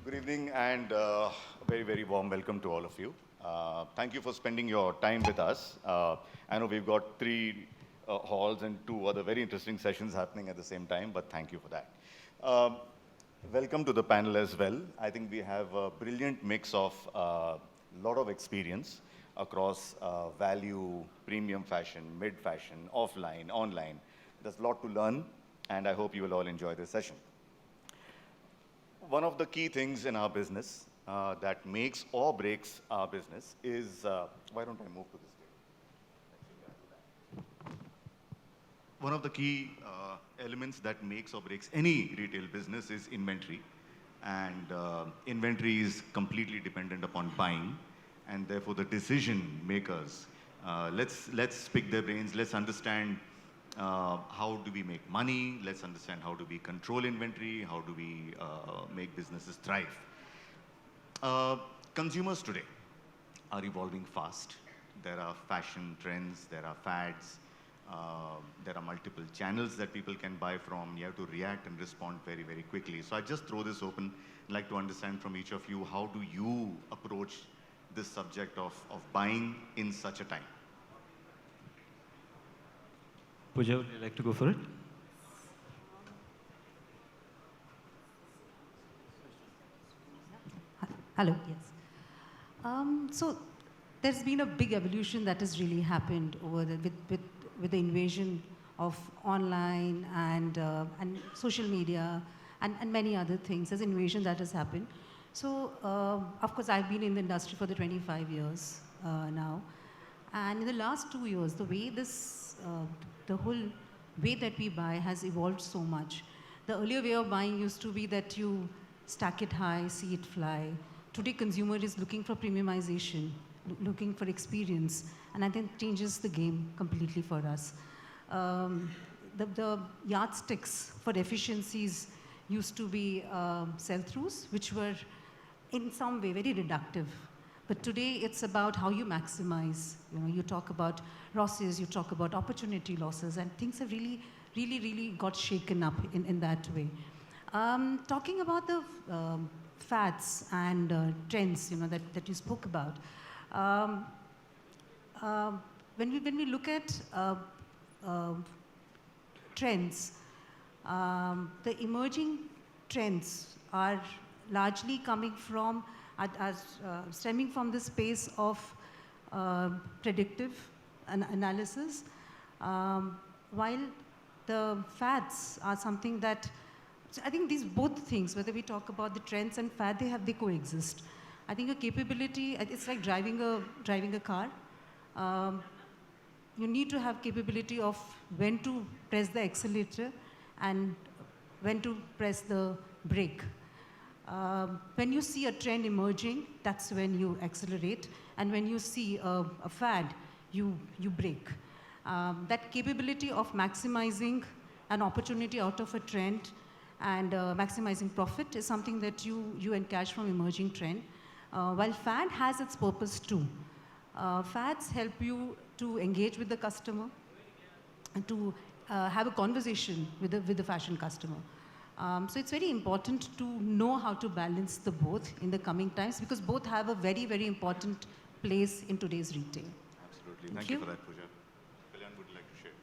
Good evening and very, very warm welcome to all of you. Thank you for spending your time with us. I know we've got three halls and two other very interesting sessions happening at the same time, but thank you for that. Welcome to the panel as well. I think we have a brilliant mix of lot of experience across value, premium fashion, mid-fashion, offline, online. There's a lot to learn, and I hope you will all enjoy this session. One of the key things in our business that makes or breaks our business is, why don't I move to this way? One of the key elements that makes or breaks any retail business is inventory. And inventory is completely dependent upon buying. And therefore, the decision makers, let's pick their brains, let's understand how do we make money, let's understand how do we control inventory, how do we make businesses thrive. Consumers today are evolving fast. There are fashion trends, there are fads, there are multiple channels that people can buy from. You have to react and respond very, very quickly. So I just throw this open. I'd like to understand from each of you, how do you approach this subject of buying in such a time? Pooja, would you like to go for it? Hello, yes. So there's been a big evolution that has really happened over with the invasion of online and social media and many other things. There's invasion that has happened. So, of course, I've been in the industry for the 25 years now. And in the last 2 years, the way the whole way that we buy has evolved so much. The earlier way of buying used to be that you stack it high, see it fly. Today, consumer is looking for premiumization, looking for experience, and I think it changes the game completely for us. The yardsticks for efficiencies used to be sell-throughs, which were in some way very reductive. But today, it's about how you maximize. You talk about losses, you talk about opportunity losses, and things have really got shaken up in that way. Talking about the fads and trends, that you spoke about. When we look at trends, the emerging trends are largely coming from, stemming from the space of predictive analysis, while the fads are something that, so I think these both things, whether we talk about the trends and fad, they coexist. I think a capability, it's like driving a car. You need to have capability of when to press the accelerator and when to press the brake. When you see a trend emerging, that's when you accelerate. And when you see a fad, you brake. That capability of maximizing an opportunity out of a trend and maximizing profit is something that you encash from emerging trend. While fad has its purpose too. Fads help you to engage with the customer and to have a conversation with the fashion customer. So it's very important to know how to balance the both in the coming times, because both have a very, very important place in today's retail. Absolutely. Thank you for that, Pooja. Kalyan, would you like to share?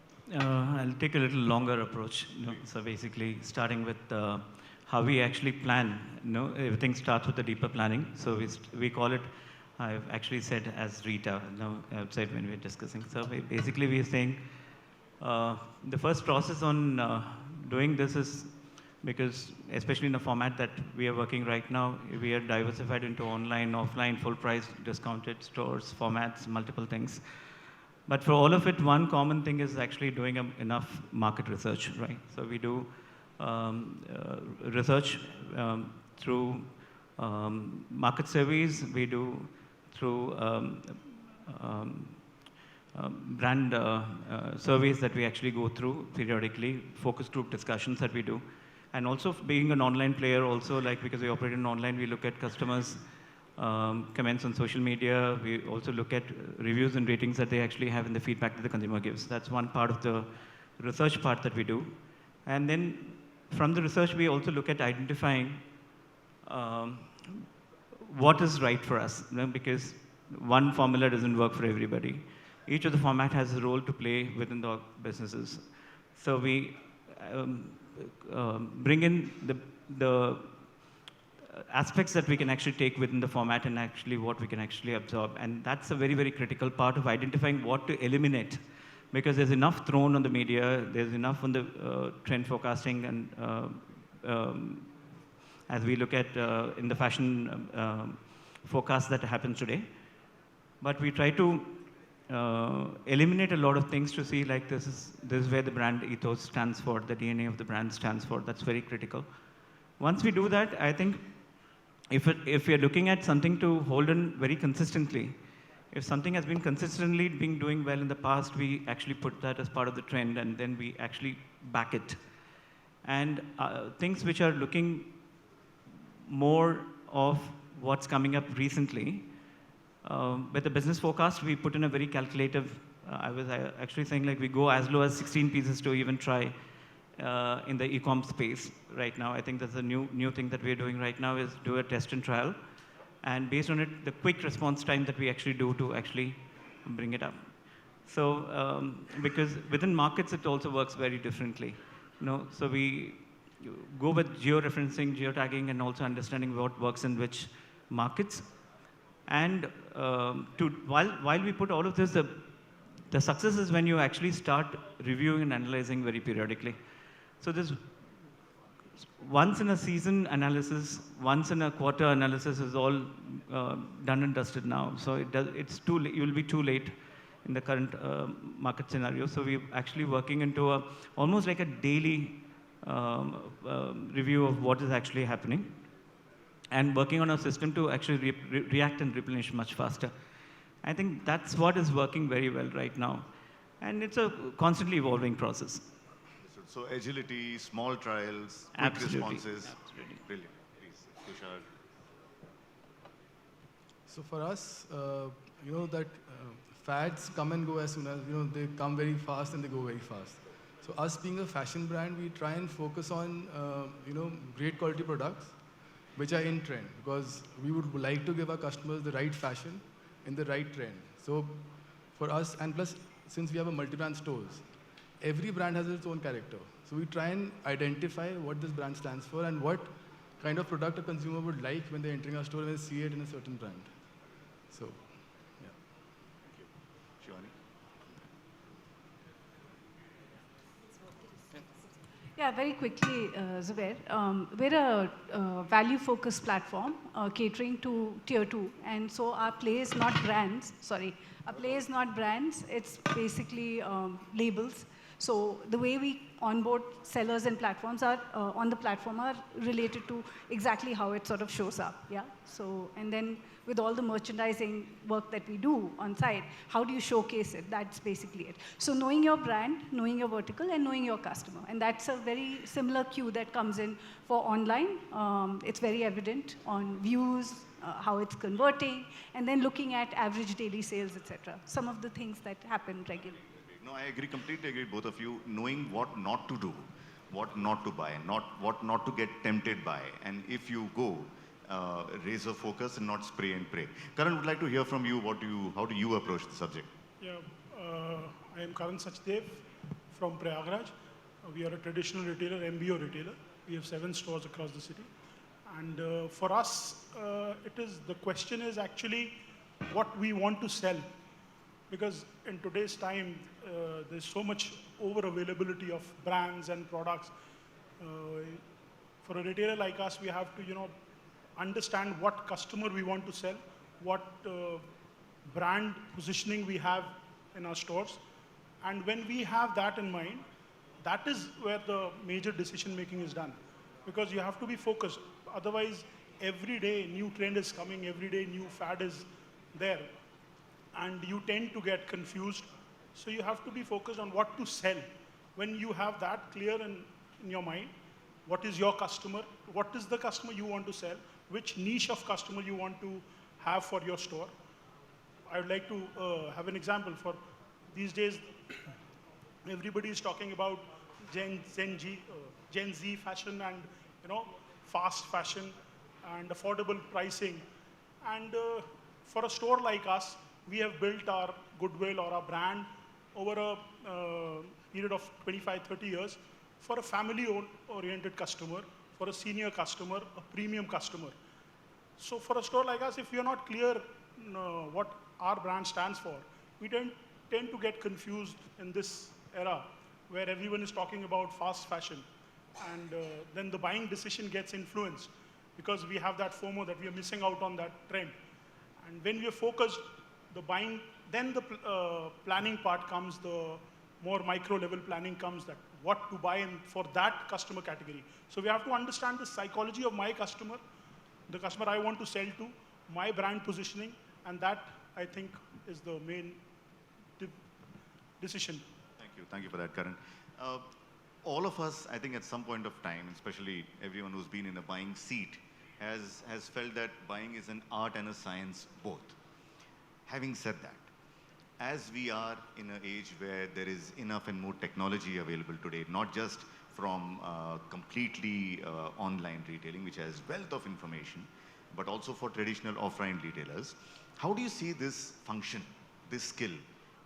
I'll take a little longer approach. So basically, starting with how we actually plan. Everything starts with the deeper planning. So we call it, I've actually said as Rita, outside when we're discussing. So basically, we're saying the first process on doing this is, because especially in the format that we are working right now, we are diversified into online, offline, full price, discounted stores, formats, multiple things. But for all of it, one common thing is actually doing enough market research, right? So we do research through market surveys, we do through brand surveys that we actually go through periodically, focus group discussions that we do. And also being an online player also, like because we operate in online, we look at customers' comments on social media. We also look at reviews and ratings that they actually have and the feedback that the consumer gives. That's one part of the research part that we do. And then from the research, we also look at identifying what is right for us, because one formula doesn't work for everybody. Each of the format has a role to play within the businesses. So we um, bring in the aspects that we can actually take within the format and actually what we can actually absorb. And that's a very, very critical part of identifying what to eliminate, because there's enough thrown on the media, there's enough on the trend forecasting, and as we look at in the fashion forecast that happens today. But we try to eliminate a lot of things to see, like, this is where the brand ethos stands for, the DNA of the brand stands for. That's very critical. Once we do that, I think if we're looking at something to hold on very consistently, if something has been consistently being doing well in the past, we actually put that as part of the trend, and then we actually back it. And things which are looking more of what's coming up recently, with the business forecast, we put in a very calculative, I was actually saying, like, we go as low as 16 pieces to even try in the e-com space right now. I think that's a new thing that we're doing right now, is do a test and trial. And based on it, the quick response time that we actually do to actually bring it up. So, because within markets, it also works very differently. So we go with geo-referencing, geo-tagging, and also understanding what works in which markets. And while we put all of this, the success is when you actually start reviewing and analyzing very periodically. So this once in a season analysis, once in a quarter analysis is all done and dusted now. So you will be too late in the current market scenario. So we're actually working into almost like a daily review of what is actually happening, and working on a system to actually react and replenish much faster. I think that's what is working very well right now. And it's a constantly evolving process. So agility, small trials, quick Absolutely. responses. Absolutely. Brilliant. Please, Tushar. So for us, that fads come and go as soon as, they come very fast and they go very fast. So us being a fashion brand, we try and focus on, great quality products which are in trend, because we would like to give our customers the right fashion in the right trend. So for us, and plus, since we have a multi-brand stores, every brand has its own character. So we try and identify what this brand stands for and what kind of product a consumer would like when they're entering our store and they see it in a certain brand. So, yeah. Thank you. Shivani? Yeah, very quickly, Zubair. We're a value-focused platform catering to Tier 2. And so our play is not brands. Our play is not brands. It's basically labels. So the way we onboard sellers and platforms are on the platform are related to exactly how it sort of shows up. Yeah. So, and then with all the merchandising work that we do on site, how do you showcase it? That's basically it. So knowing your brand, knowing your vertical, and knowing your customer. And that's a very similar cue that comes in for online. It's very evident on views, how it's converting, and then looking at average daily sales, etc. Some of the things that happen regularly. No, I agree, completely agree, both of you. Knowing what not to do, what not to buy, what not to get tempted by. And if you go, razor focus and not spray and pray. Karan, would like to hear from you, how do you approach the subject? Yeah, I am Karan Sachdev from Prayagraj. We are a traditional retailer, MBO retailer. We have 7 stores across the city. And for us, the question is actually what we want to sell. Because in today's time, there's so much over-availability of brands and products. For a retailer like us, we have to, understand what customer we want to sell, what brand positioning we have in our stores. And when we have that in mind, that is where the major decision making is done. Because you have to be focused. Otherwise, every day new trend is coming, every day new fad is there. And you tend to get confused. So you have to be focused on what to sell. When you have that clear in your mind, what is your customer, what is the customer you want to sell, which niche of customer you want to have for your store. I would like to have an example. For these days, everybody is talking about Gen Z fashion and fast fashion. and affordable pricing. And for a store like us, we have built our goodwill or our brand over a period of 25, 30 years for a family-oriented customer, for a senior customer, a premium customer. So for a store like us, if we are not clear what our brand stands for, we tend to get confused in this era where everyone is talking about fast fashion. And then the buying decision gets influenced because we have that FOMO that we are missing out on that trend. And when we are focused, the buying, then the planning part comes, the more micro level planning comes, that what to buy in for that customer category. So we have to understand the psychology of my customer, the customer I want to sell to, my brand positioning, and that, I think, is the main decision. Thank you for that, Karan. All of us, I think at some point of time, especially everyone who's been in a buying seat, has felt that buying is an art and a science both. Having said that, as we are in an age where there is enough and more technology available today, not just from completely online retailing, which has wealth of information, but also for traditional offline retailers, how do you see this function, this skill,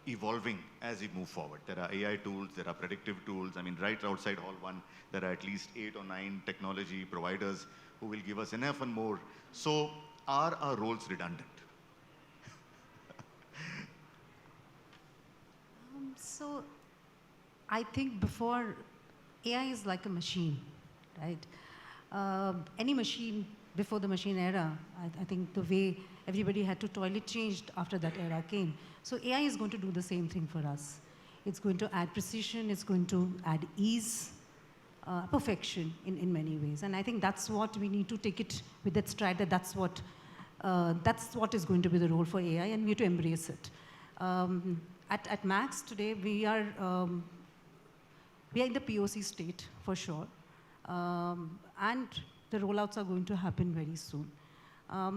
evolving as we move forward? There are AI tools, there are predictive tools. I mean, right outside Hall 1, there are at least 8 or 9 technology providers who will give us enough and more. So are our roles redundant? So I think before, AI is like a machine, right? Any machine before the machine era, I think the way everybody had to toilet changed after that era came. So AI is going to do the same thing for us. It's going to add precision, it's going to add ease, perfection in many ways. And I think that's what we need to take it with that stride, that's what is going to be the role for AI, and we have to embrace it. At Max today, we are in the POC state for sure, and the rollouts are going to happen very soon.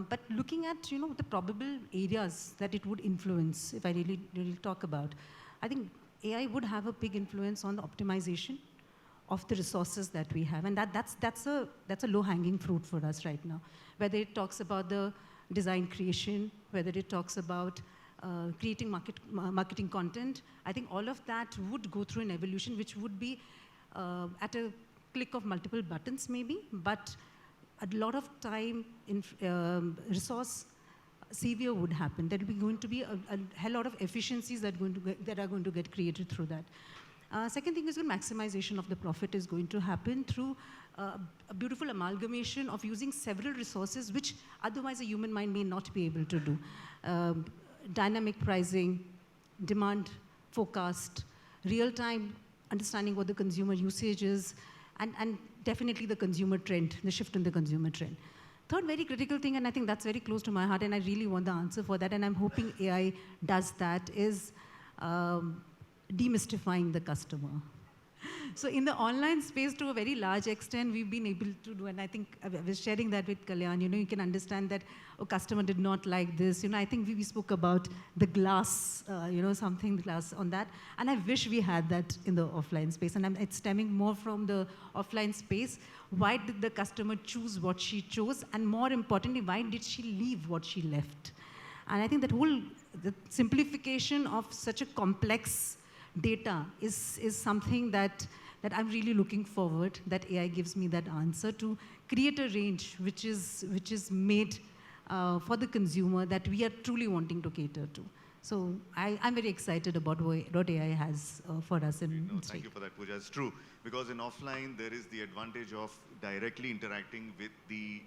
But looking at the probable areas that it would influence, if I really talk about, I think AI would have a big influence on the optimization of the resources that we have, and that's a low-hanging fruit for us right now. Whether it talks about the design creation, whether it talks about creating marketing content, I think all of that would go through an evolution which would be at a click of multiple buttons maybe, but a lot of time in resource savior would happen. There will be going to be a hell lot of efficiencies that are going to get created through that. Second thing is maximization of the profit is going to happen through a beautiful amalgamation of using several resources which otherwise a human mind may not be able to do. Dynamic pricing, demand forecast, real-time understanding what the consumer usage is, and definitely the consumer trend, the shift in the consumer trend. Third very critical thing, and I think that's very close to my heart, and I really want the answer for that, and I'm hoping AI does that, is demystifying the customer. So in the online space, to a very large extent, we've been able to do, and I think I was sharing that with Kalyan, you can understand that a customer did not like this. I think we spoke about the glass, something glass on that, and I wish we had that in the offline space, and it's stemming more from the offline space. Why did the customer choose what she chose? And more importantly, why did she leave what she left? And I think that the simplification of such a complex data is something that I'm really looking forward, that AI gives me that answer to create a range which is made for the consumer that we are truly wanting to cater to. So I'm very excited about what AI has for us in Thank you for that, Pooja. It's true, because in offline there is the advantage of directly interacting with the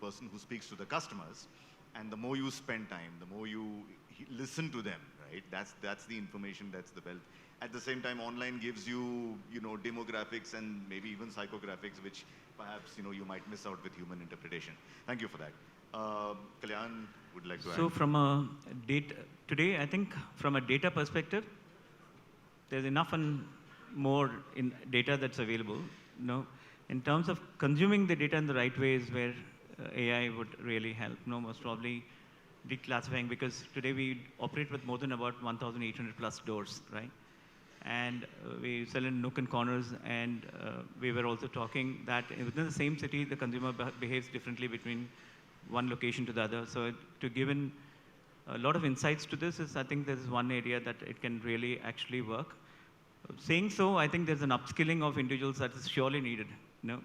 person who speaks to the customers, and the more you spend time, the more you listen to them, right? That's the information, that's the wealth. At the same time, online gives you, demographics and maybe even psychographics, which perhaps, you might miss out with human interpretation. Thank you for that. Kalyan would like to add. So from a today, I think from a data perspective, there's enough and more in data that's available. In terms of consuming the data in the right way is where AI would really help. Most probably declassifying, because today we operate with more than about 1,800 plus doors, right? and we sell in nook and corners, and we were also talking that within the same city, the consumer behaves differently between one location to the other. So to give in a lot of insights to this is, I think this is one area that it can really actually work. Saying so, I think there's an upskilling of individuals that is surely needed,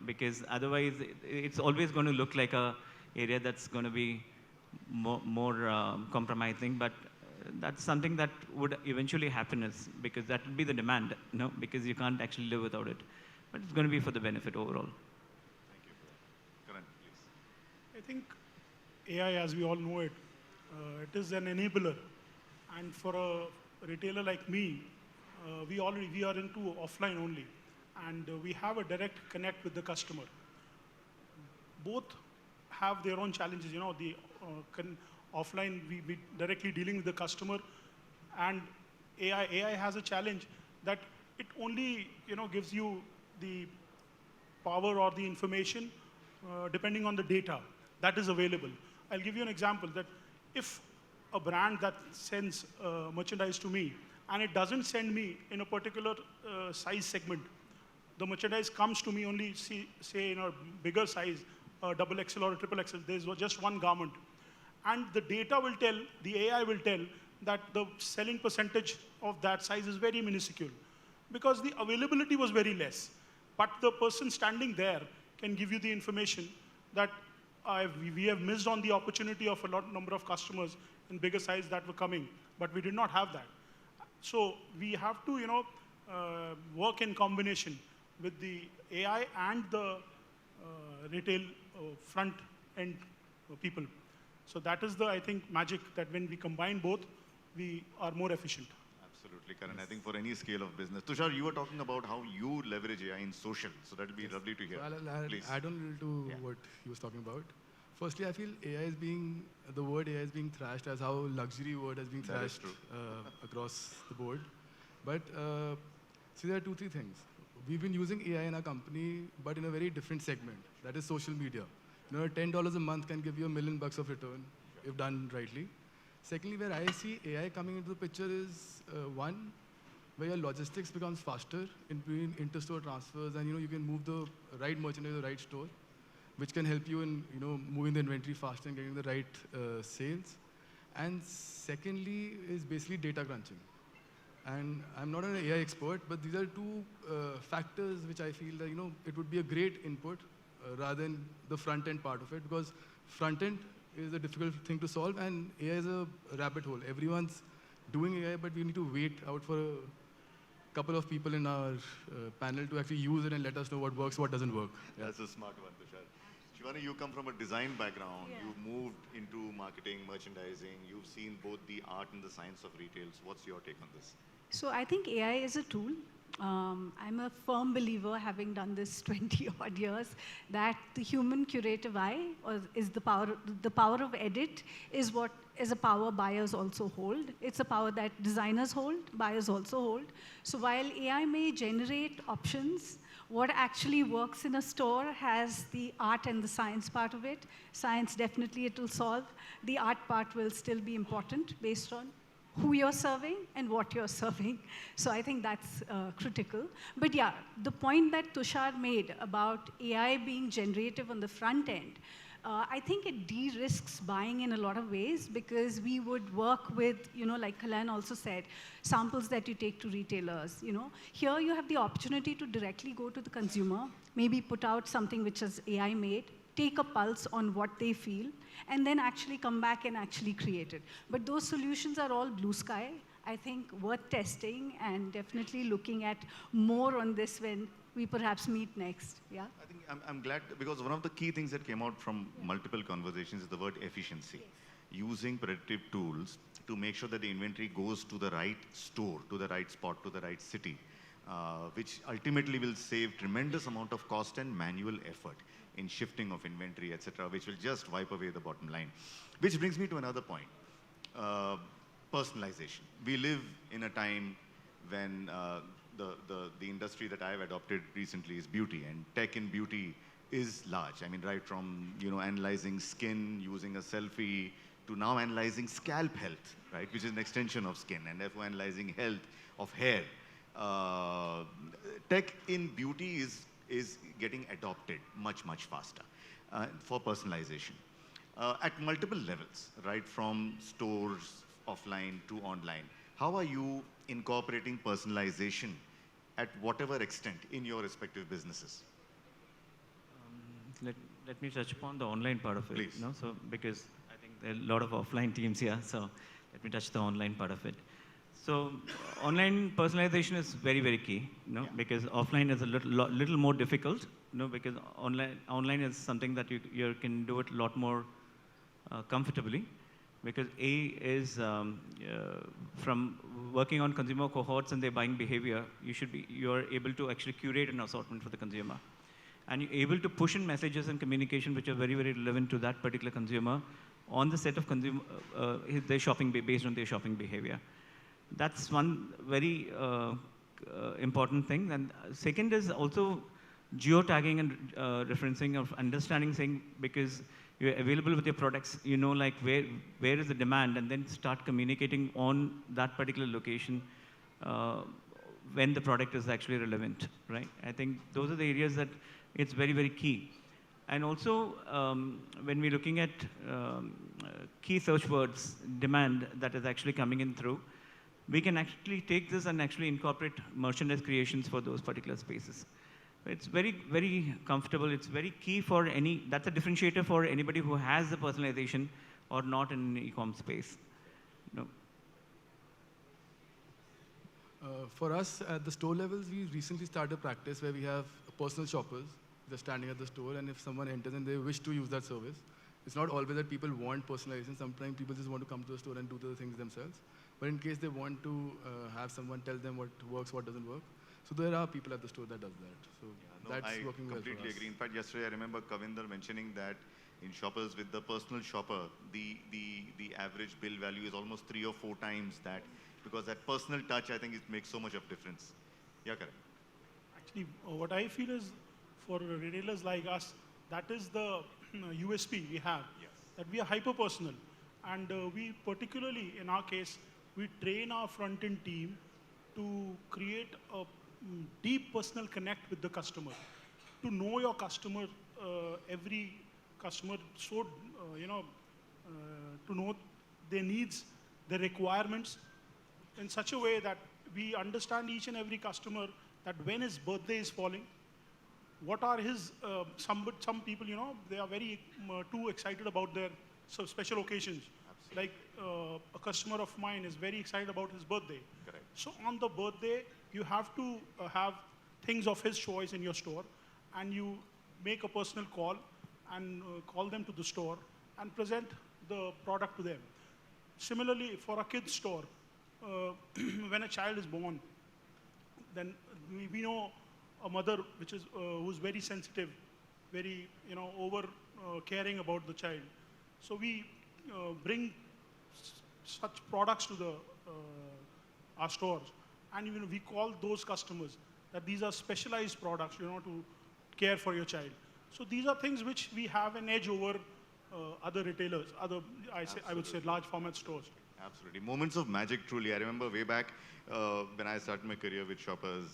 because otherwise it's always going to look like a area that's going to be more compromising. But that's something that would eventually happen, is because that would be the demand, because you can't actually live without it. But it's going to be for the benefit overall. Thank you for that. Karan, please. I think AI, as we all know it, it is an enabler. And for a retailer like me, we are into offline only. And we have a direct connect with the customer. Both have their own challenges. The offline, we directly dealing with the customer, and AI has a challenge that it only gives you the power or the information depending on the data that is available. I'll give you an example that if a brand that sends merchandise to me and it doesn't send me in a particular size segment, the merchandise comes to me only, say in a bigger size, double XL or a triple XL, there's just one garment. And the data will tell, the AI will tell that the selling percentage of that size is very minuscule because the availability was very less. But the person standing there can give you the information that we have missed on the opportunity of a number of customers in bigger size that were coming, but we did not have that. So we have to, work in combination with the AI and the retail front end people. So that is the, I think, magic that when we combine both, we are more efficient. Absolutely, Karan. I think for any scale of business. Tushar, you were talking about how you leverage AI in social. So that will be lovely to hear. So I'll Please. add on a little to what he was talking about. Firstly, I feel the word AI is being thrashed as how luxury word has been That is thrashed true. across the board. But see, there are 2-3 things. We've been using AI in our company, but in a very different segment. That is social media. $10 a month can give you $1 million of return if done rightly. Secondly, where I see AI coming into the picture is one, where your logistics becomes faster in between inter-store transfers, and you can move the right merchandise to the right store, which can help you in moving the inventory faster and getting the right sales. And secondly is basically data crunching. And I'm not an AI expert, but these are two factors which I feel that it would be a great input rather than the front end part of it, because front end is a difficult thing to solve, and AI is a rabbit hole. Everyone's doing AI, but we need to wait out for a couple of people in our panel to actually use it and let us know what works, what doesn't work. That's a smart one, Tushar. Shivani, you come from a design background. Yeah. You moved into marketing, merchandising. You've seen both the art and the science of retail. So what's your take on this? So I think AI is a tool. I'm a firm believer, having done this 20 odd years, that the human curative eye is the power of edit is what is a power buyers also hold. It's a power that designers hold, buyers also hold. So while AI may generate options, what actually works in a store has the art and the science part of it. Science, definitely it will solve. The art part will still be important based on who you're serving and what you're serving. So I think that's critical. But yeah, the point that Tushar made about AI being generative on the front end, I think it de-risks buying in a lot of ways, because we would work with, like Kalyan also said, samples that you take to retailers. Here you have the opportunity to directly go to the consumer, maybe put out something which is AI made, take a pulse on what they feel, and then actually come back and actually create it. But those solutions are all blue sky. I think worth testing and definitely looking at more on this when we perhaps meet next. Yeah. I think I'm glad, because one of the key things that came out from multiple conversations is the word efficiency. Using predictive tools to make sure that the inventory goes to the right store, to the right spot, to the right city, which ultimately will save tremendous amount of cost and manual effort in shifting of inventory, etc., which will just wipe away the bottom line. Which brings me to another point, personalization. We live in a time when the industry that I've adopted recently is beauty, and tech in beauty is large. I mean, right from analyzing skin, using a selfie, to now analyzing scalp health, right, which is an extension of skin, and therefore analyzing health of hair. uh, tech in beauty is getting adopted much faster for personalization at multiple levels, right? From stores, offline to online. How are you incorporating personalization at whatever extent in your respective businesses? Let me touch upon the online part of it. Please. So because I think there are a lot of offline teams here, so let me touch the online part of it. So online personalization is very key, because offline is a little more difficult, because online is something that you can do it a lot more comfortably, because A is from working on consumer cohorts and their buying behavior, you're able to actually curate an assortment for the consumer. And you're able to push in messages and communication which are very relevant to that particular consumer on the set of consumer, their shopping, based on their shopping behavior. That's one very important thing. And second is also geotagging and referencing of understanding, saying, because you're available with your products, like where is the demand, and then start communicating on that particular location when the product is actually relevant, right? I think those are the areas that it's very key. And also, when we're looking at key search words, demand that is actually coming in through, we can actually take this and actually incorporate merchandise creations for those particular spaces. It's very comfortable. It's very key for that's a differentiator for anybody who has the personalization or not in an e-com space. For us, at the store levels, we recently started a practice where we have personal shoppers. They're standing at the store, and if someone enters and they wish to use that service, it's not always that people want personalization. Sometimes people just want to come to the store and do the things themselves. But in case they want to have someone tell them what works, what doesn't work, so there are people at the store that does that. So that's working well for us. I completely agree. In fact, yesterday I remember Kavinder mentioning that in shoppers with the personal shopper, the average bill value is almost 3 or 4 times that, because that personal touch, I think it makes so much of difference. Yeah, correct. Actually, what I feel is for retailers like us, that is the USP we have, Yes. that we are hyper-personal. And we particularly, in our case, we train our front-end team to create a deep personal connect with the customer, to know your customer, every customer, so, to know their needs, their requirements, in such a way that we understand each and every customer, that when his birthday is falling, what are his, some people, they are very too excited about their special occasions. Absolutely. Like a customer of mine is very excited about his birthday. Correct. So on the birthday, you have to have things of his choice in your store, and you make a personal call and call them to the store and present the product to them. Similarly, for a kid's store, when a child is born, then we know a mother who's very sensitive, very over caring about the child. So we bring such products to our stores, and we call those customers that these are specialized products, to care for your child. So these are things which we have an edge over other retailers, I would say large format stores. Absolutely. Moments of magic, truly. I remember way back when I started my career with shoppers,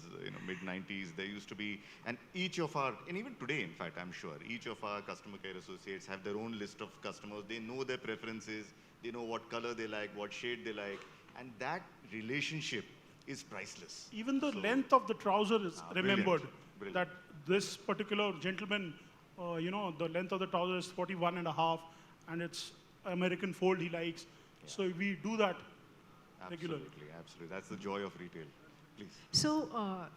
mid-90s, there used to be, and even today, in fact, I'm sure, each of our customer care associates have their own list of customers. They know their preferences. They know what color they like, what shade they like. And that relationship is priceless. Even the length of the trouser is remembered. Brilliant. That this particular gentleman, the length of the trouser is 41.5, and it's American fold he likes. Yeah. So we do that regularly. Absolutely. That's the joy of retail. Please. So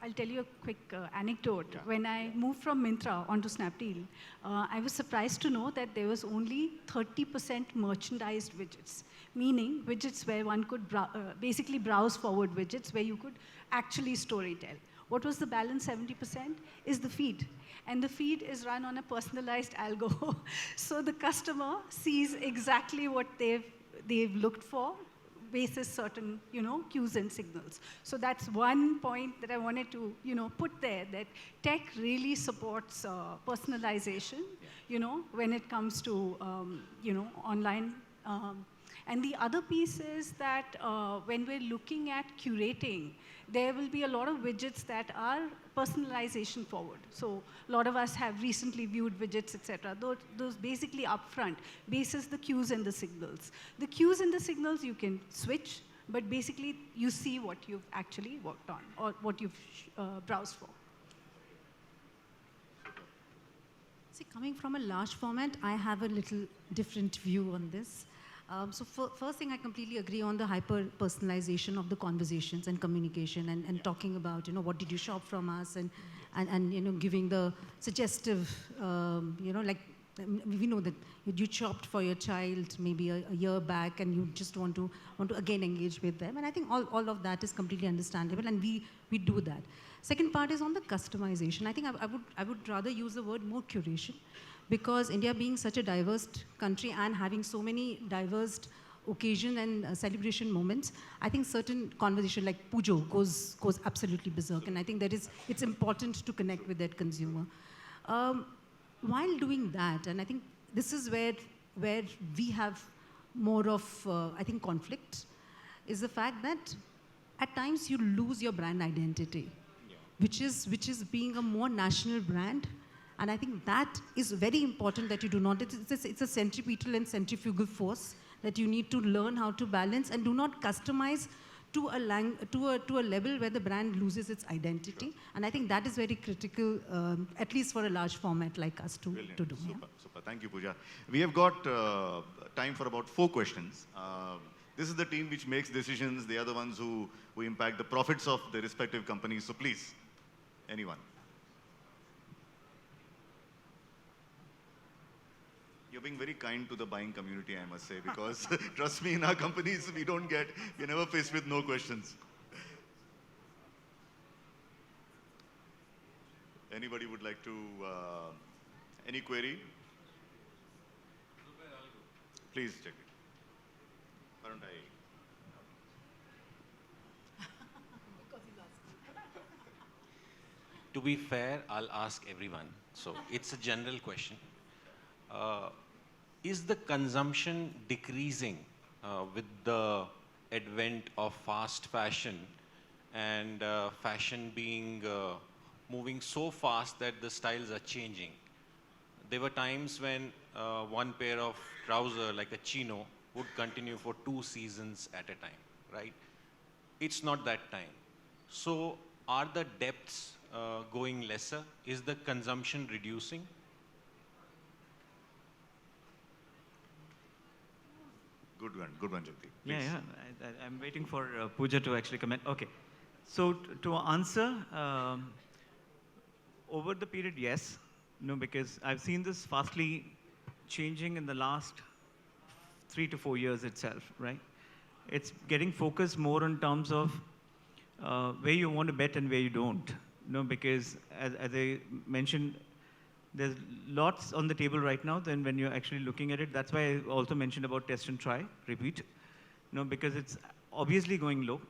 I'll tell you a quick anecdote. Yeah. When I moved from Myntra onto Snapdeal, I was surprised to know that there was only 30% merchandised widgets, meaning widgets where one could basically browse forward widgets where you could actually storytell. What was the balance 70% is the feed. And the feed is run on a personalized algo. So the customer sees exactly what they've looked for, basis certain, cues and signals. So that's one point that I wanted to, put there, that tech really supports personalization, when it comes to, online. And the other piece is that when we're looking at curating, there will be a lot of widgets that are personalization forward. So a lot of us have recently viewed widgets, etc. Those basically upfront, basis the cues and the signals. The cues and the signals you can switch, but basically you see what you've actually worked on or what you've browsed for. See, coming from a large format, I have a little different view on this. First thing, I completely agree on the hyper-personalization of the conversations and communication and talking about, what did you shop from us and giving the suggestive, like we know that you shopped for your child maybe a year back and you just want to again engage with them. And I think all of that is completely understandable and we do that. Second part is on the customization. I think I would rather use the word more curation, because India being such a diverse country and having so many diverse occasion and celebration moments, I think certain conversation like Pujo goes absolutely berserk, and I think it's important to connect with that consumer. While doing that, and I think this is where we have more of I think conflict, is the fact that at times you lose your brand identity, which is being a more national brand. And I think that is very important that you do not, it's a centripetal and centrifugal force that you need to learn how to balance and do not customize to a level where the brand loses its identity. Sure. And I think that is very critical, at least for a large format like us to do. Super. Thank you, Pooja. We have got time for about 4 questions. This is the team which makes decisions. They are the ones who impact the profits of the respective companies. So please, anyone. You're being very kind to the buying community, I must say, because trust me, in our companies, we're never faced with no questions. Anybody would like to, any query? Please check it. Why don't I? To be fair, I'll ask everyone. So it's a general question. Is the consumption decreasing with the advent of fast fashion and fashion being moving so fast that the styles are changing? There were times when one pair of trousers, like a chino, would continue for 2 seasons at a time, right? It's not that time. So are the depths going lesser? Is the consumption reducing? Good one, Jagdeep. Yeah, I'm waiting for Pooja to actually comment. Okay, so to answer, over the period, yes, because I've seen this fastly changing in the last 3 to 4 years itself, right? It's getting focused more in terms of where you want to bet and where you don't, because as I mentioned, there's lots on the table right now. Then when you're actually looking at it, that's why I also mentioned about test and try, repeat, because it's obviously going low,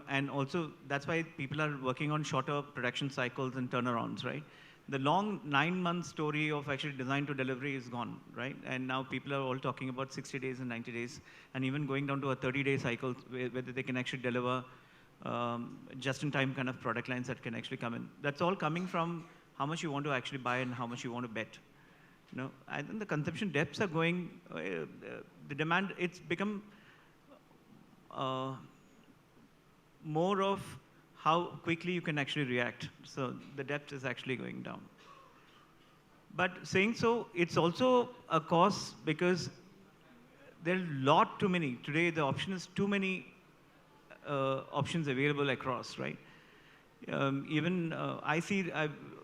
and also that's why people are working on shorter production cycles and turnarounds, right? The long 9-month story of actually design to delivery is gone, right? And now people are all talking about 60 days and 90 days, and even going down to a 30-day cycle, whether they can actually deliver just-in-time kind of product lines that can actually come in. That's all coming from how much you want to actually buy and how much you want to bet. I think the consumption depths are going, the demand, it's become more of how quickly you can actually react. So the depth is actually going down. But saying so, it's also a cost because there are too many. Today, the option is too many options available across, right?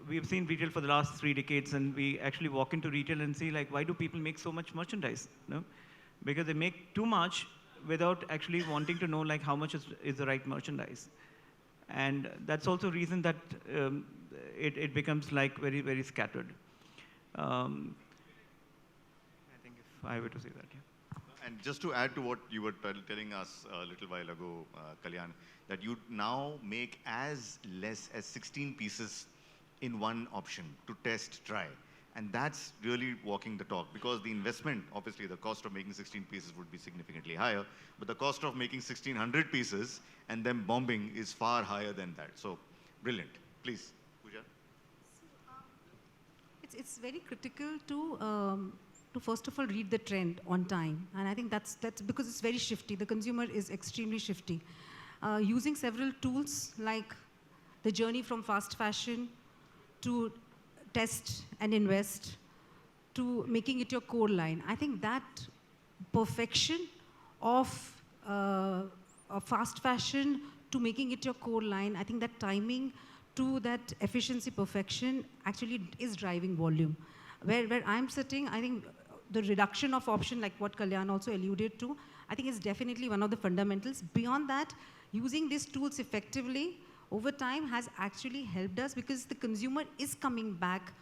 We've seen retail for the last 3 decades, and we actually walk into retail and see, like, why do people make so much merchandise? Because they make too much without actually wanting to know, like, how much is the right merchandise. And that's also a reason that it becomes, like, very, very scattered. I think if I were to say that, yeah. And just to add to what you were telling us a little while ago, Kalyan, that you now make as less as 16 pieces in one option to test, try. And that's really walking the talk, because the investment, obviously the cost of making 16 pieces would be significantly higher, but the cost of making 1600 pieces and then bombing is far higher than that. So, brilliant. Please, Pooja. It's very critical to first of all read the trend on time, and I think that's because it's very shifty. The consumer is extremely shifty. Using several tools like the journey from fast fashion to test and invest to making it your core line. I think that perfection of fast fashion to making it your core line, I think that timing to that efficiency perfection actually is driving volume. Where I'm sitting, I think the reduction of option, like what Kalyan also alluded to, I think is definitely one of the fundamentals. Beyond that, using these tools effectively over time has actually helped us, because the consumer is coming back.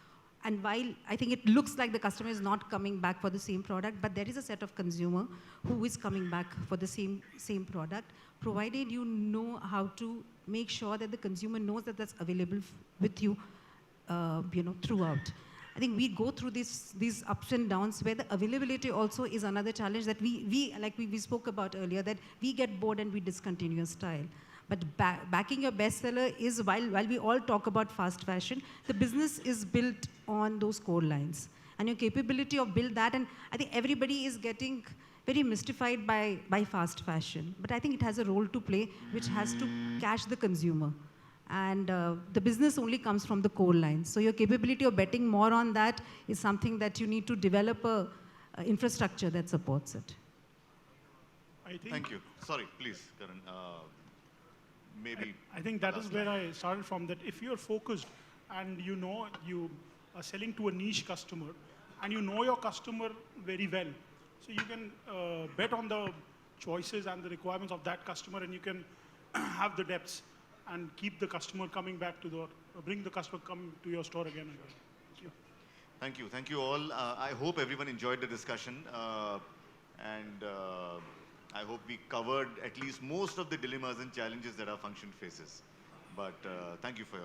And while I think it looks like the customer is not coming back for the same product, but there is a set of consumer who is coming back for the same product, provided you know how to make sure that the consumer knows that that's available with you, throughout. I think we go through these ups and downs where the availability also is another challenge that we spoke about earlier, that we get bored and we discontinue a style. But backing your bestseller is, while we all talk about fast fashion, the business is built on those core lines. And your capability of build that, and I think everybody is getting very mystified by fast fashion. But I think it has a role to play, which has to catch the consumer. And the business only comes from the core lines. So your capability of betting more on that is something that you need to develop a infrastructure that supports it. Thank you. Sorry, please, Karan. Maybe. I think that is where I started from, that if you're focused and you know you are selling to a niche customer and you know your customer very well, so you can bet on the choices and the requirements of that customer, and you can have the depths and keep the customer coming back bring the customer coming to your store again and again. Thank you. Thank you. Thank you all. I hope everyone enjoyed the discussion. I hope we covered at least most of the dilemmas and challenges that our function faces. But thank you for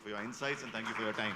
your insights, and thank you for your time.